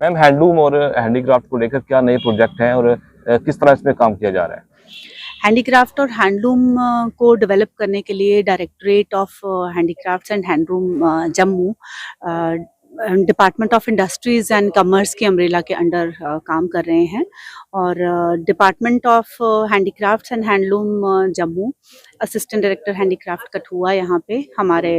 Ma'am, handloom और handicraft को लेकर क्या नए प्रोजेक्ट हैं और किस तरह इसमें काम किया जा रहा है? हैंडीक्राफ्ट और हैंडलूम को डेवलप करने के लिए directorate of handicrafts and handloom Jammu department of industries and commerce के अम्ब्रेला के अंडर काम कर रहे हैं। और department of handicrafts and handloom Jammu assistant director handicraft Kathua यहाँ पे हमारे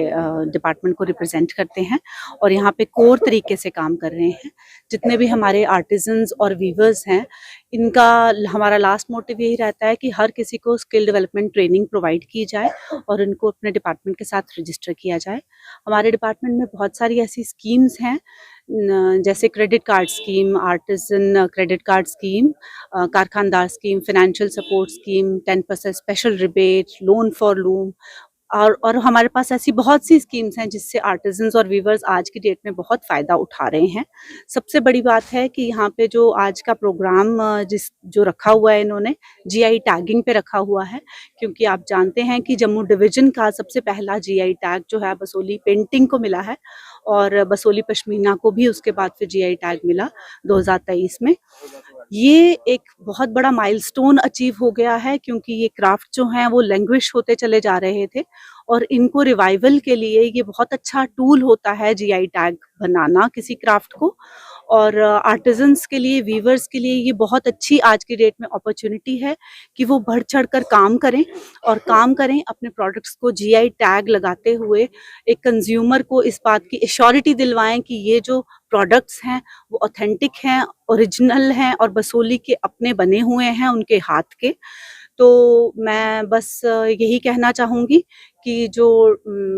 डिपार्टमेंट को रिप्रेजेंट करते हैं और यहाँ पे कोर तरीके से काम कर रहे हैं। जितने भी हमारे आर्टिजन्स और वीवर्स हैं, इनका हमारा लास्ट मोटिव यही रहता है कि हर किसी को स्किल डेवलपमेंट ट्रेनिंग प्रोवाइड की जाए और इनको अपने डिपार्टमेंट के साथ रजिस्टर किया जाए। हमारे डिपार्टमेंट में बहुत सारी ऐसी स्कीम्स हैं, जैसे credit card scheme, artisan credit card scheme, कारखानदार scheme, financial support scheme, 10% special rebate, loan for loom, और हमारे पास ऐसी बहुत सी स्कीम्स हैं जिससे आर्टिजन्स और वीवर्स आज की डेट में बहुत फ़ायदा उठा रहे हैं। सबसे बड़ी बात है कि यहाँ पे जो आज का प्रोग्राम जो रखा हुआ है इन्होंने जीआई टैगिंग पे रखा हुआ है, क्योंकि आप जानते हैं कि जम्मू डिवीज़न का सबसे पहला जीआई टैग जो है बसोली पेंटिंग को मिला है और बसोली पश्मीना को भी उसके बाद फिर जीआई टैग मिला 2023 में। ये एक बहुत बड़ा माइलस्टोन अचीव हो गया है, क्योंकि ये क्राफ्ट जो हैं वो लैंग्वेज होते चले जा रहे थे और इनको रिवाइवल के लिए ये बहुत अच्छा टूल होता है जीआई टैग बनाना किसी क्राफ्ट को। और आर्टिजन्स के लिए, वीवर्स के लिए ये बहुत अच्छी आज की डेट में अपॉर्चुनिटी है कि वो बढ़ चढ़ कर काम करें और काम करें अपने प्रोडक्ट्स को जीआई टैग लगाते हुए एक कंज्यूमर को इस बात की एश्योरिटी दिलवाएं कि ये जो प्रोडक्ट्स हैं वो ऑथेंटिक हैं, ओरिजिनल हैं और बसोली के अपने बने हुए हैं उनके हाथ के। तो मैं बस यही कहना चाहूँगी कि जो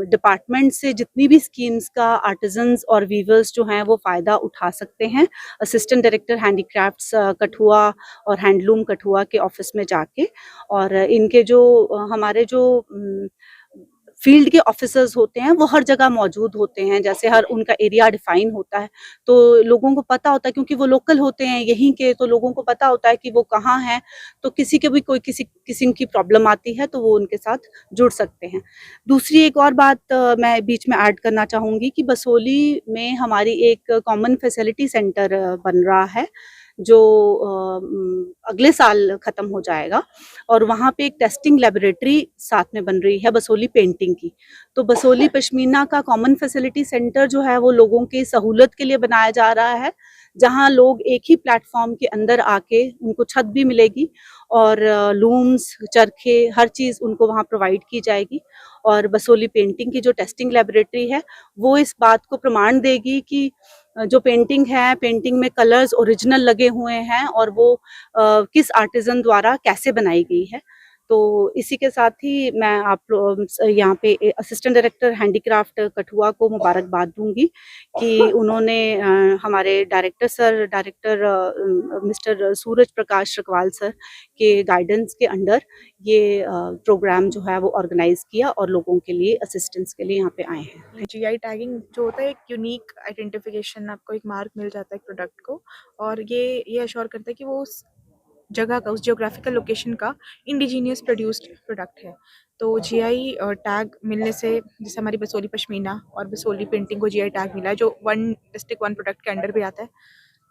डिपार्टमेंट से जितनी भी स्कीम्स का आर्टिजन्स और वीवर्स जो हैं वो फ़ायदा उठा सकते हैं, असिस्टेंट डायरेक्टर हैंडीक्राफ्ट्स कठुआ और हैंडलूम कठुआ के ऑफिस में जाके, और इनके जो हमारे जो फील्ड के ऑफिसर्स होते हैं वो हर जगह मौजूद होते हैं, जैसे हर उनका एरिया डिफाइन होता है तो लोगों को पता होता है, क्योंकि वो लोकल होते हैं यहीं के, तो लोगों को पता होता है कि वो कहाँ हैं। तो किसी के भी कोई किसी की प्रॉब्लम आती है तो वो उनके साथ जुड़ सकते हैं। दूसरी एक और बात मैं बीच में ऐड करना चाहूँगी कि बसोली में हमारी एक कॉमन फैसिलिटी सेंटर बन रहा है जो अगले साल ख़त्म हो जाएगा, और वहाँ पे एक टेस्टिंग लेबोरेटरी साथ में बन रही है बसोली पेंटिंग की। तो बसोली पश्मीना का कॉमन फैसिलिटी सेंटर जो है वो लोगों की सहूलत के लिए बनाया जा रहा है, जहाँ लोग एक ही प्लेटफॉर्म के अंदर आके उनको छत भी मिलेगी और लूम्स, चरखे, हर चीज़ उनको वहाँ प्रोवाइड की जाएगी। और बसोली पेंटिंग की जो टेस्टिंग लेबोरेटरी है वो इस बात को प्रमाण देगी कि जो पेंटिंग है, पेंटिंग में कलर्स ओरिजिनल लगे हुए हैं और वो किस आर्टिजन द्वारा कैसे बनाई गई है। तो इसी के साथ ही मैं यहाँ पे असिस्टेंट डायरेक्टर हैंडीक्राफ्ट कठुआ को मुबारकबाद दूंगी कि उन्होंने हमारे director mister Suraj Prakash Rakwal sir के गाइडेंस के अंडर ये प्रोग्राम जो है वो ऑर्गेनाइज किया और लोगों के लिए असिस्टेंस के लिए यहाँ पे आए हैं। जीआई टैगिंग जो होता है एक यूनिक आइडेंटिफिकेशन, आपको एक मार्क मिल जाता है प्रोडक्ट को, और ये अश्योर करता है कि वो उस जगह का, उस जियोग्राफिकल लोकेशन का इंडिजीनियस प्रोड्यूस्ड प्रोडक्ट है। तो जीआई टैग मिलने से, जैसे हमारी बसोली पश्मीना और बसोली पेंटिंग को जीआई टैग मिला है जो वन डिस्ट्रिक्ट वन प्रोडक्ट के अंडर भी आता है,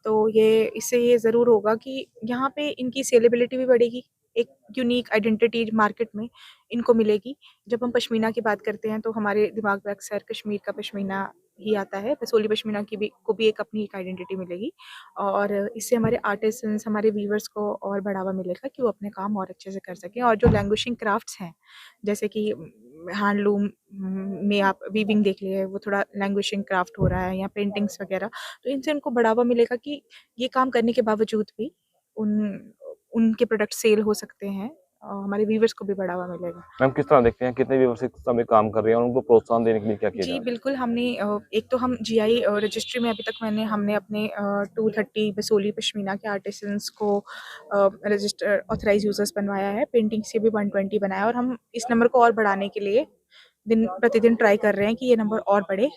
तो इससे ये ज़रूर होगा कि यहाँ पे इनकी सेलेबिलिटी भी बढ़ेगी, एक यूनिक आइडेंटिटी मार्केट में इनको मिलेगी। जब हम पश्मीना की बात करते हैं तो हमारे दिमाग में अक्सर कश्मीर का पश्मीना ही आता है। बसोली पश्मीना को भी एक अपनी एक आइडेंटिटी मिलेगी और इससे हमारे आर्टिसंस, हमारे वीवर्स को और बढ़ावा मिलेगा कि वो अपने काम और अच्छे से कर सकें। और जो लैंग्वेजिंग क्राफ्ट्स हैं, जैसे कि हैंडलूम में आप वीविंग देख लिए, वो थोड़ा लैंग्वेजिंग क्राफ्ट हो रहा है, या पेंटिंग्स वगैरह, तो इनसे उनको बढ़ावा मिलेगा कि ये काम करने के बावजूद भी उनके प्रोडक्ट सेल हो सकते हैं और हमारे व्यूवर्स को भी बढ़ावा मिलेगा। मैम, किस तरह देखते हैं कितने व्यूअर्स इस समय काम कर रहे हैं और उनको प्रोत्साहन देने के लिए क्या किया जा जी रहा है? बिल्कुल, हमने एक तो हम जीआई रजिस्ट्री में अभी तक हमने अपने 230 बसोली पश्मीना के आर्टिसंस को रजिस्टर ऑथराइज यूजर्स बनवाया है। पेंटिंग से भी 120 बनाया, और हम इस नंबर को और बढ़ाने के लिए दिन प्रतिदिन ट्राई कर रहे हैं कि ये नंबर और बढ़े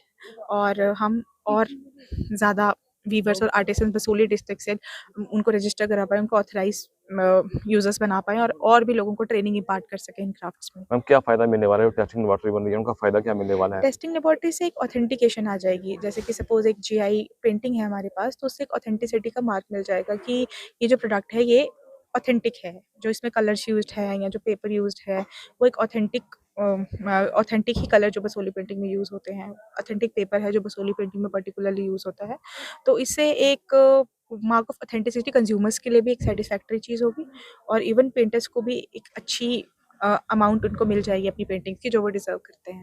और हम और ज़्यादा वीवर्स और आर्टिसंस बसोली डिस्ट्रिक्ट से उनको रजिस्टर करा पाएँ, उनको ऑथराइज यूजर्स बना पाएँ और भी लोगों को ट्रेनिंग इम्पार्ट कर सकें इन क्राफ्ट्स में। मैम क्या फ़ायदा मिलने वाला है जो टेस्टिंग लेबोरेटरी बन रही है, उनका फ़ायदा क्या मिलने वाला है? टेस्टिंग लेबोरेटरी से एक ऑथेंटिकेशन आ जाएगी, जैसे कि सपोज़ एक जीआई पेंटिंग है हमारे पास, तो उससे एक ऑथेंटिसिटी का मार्क मिल जाएगा कि ये जो प्रोडक्ट है ये ऑथेंटिक है। जो इसमें कलर्स यूज़्ड है या जो पेपर यूज़्ड है वो एक ऑथेंटिक ही कलर जो बसोली पेंटिंग में यूज़ होते हैं, ऑथेंटिक पेपर है जो बसोली पेंटिंग में पर्टिकुलरली यूज़ होता है। तो इससे एक मार्क ऑफ ऑथेंटिसिटी कंज्यूमर्स के लिए भी एक सैटिस्फैक्टरी चीज़ होगी और इवन पेंटर्स को भी एक अच्छी अमाउंट उनको मिल जाएगी अपनी पेंटिंग्स की जो वो डिज़र्व करते हैं।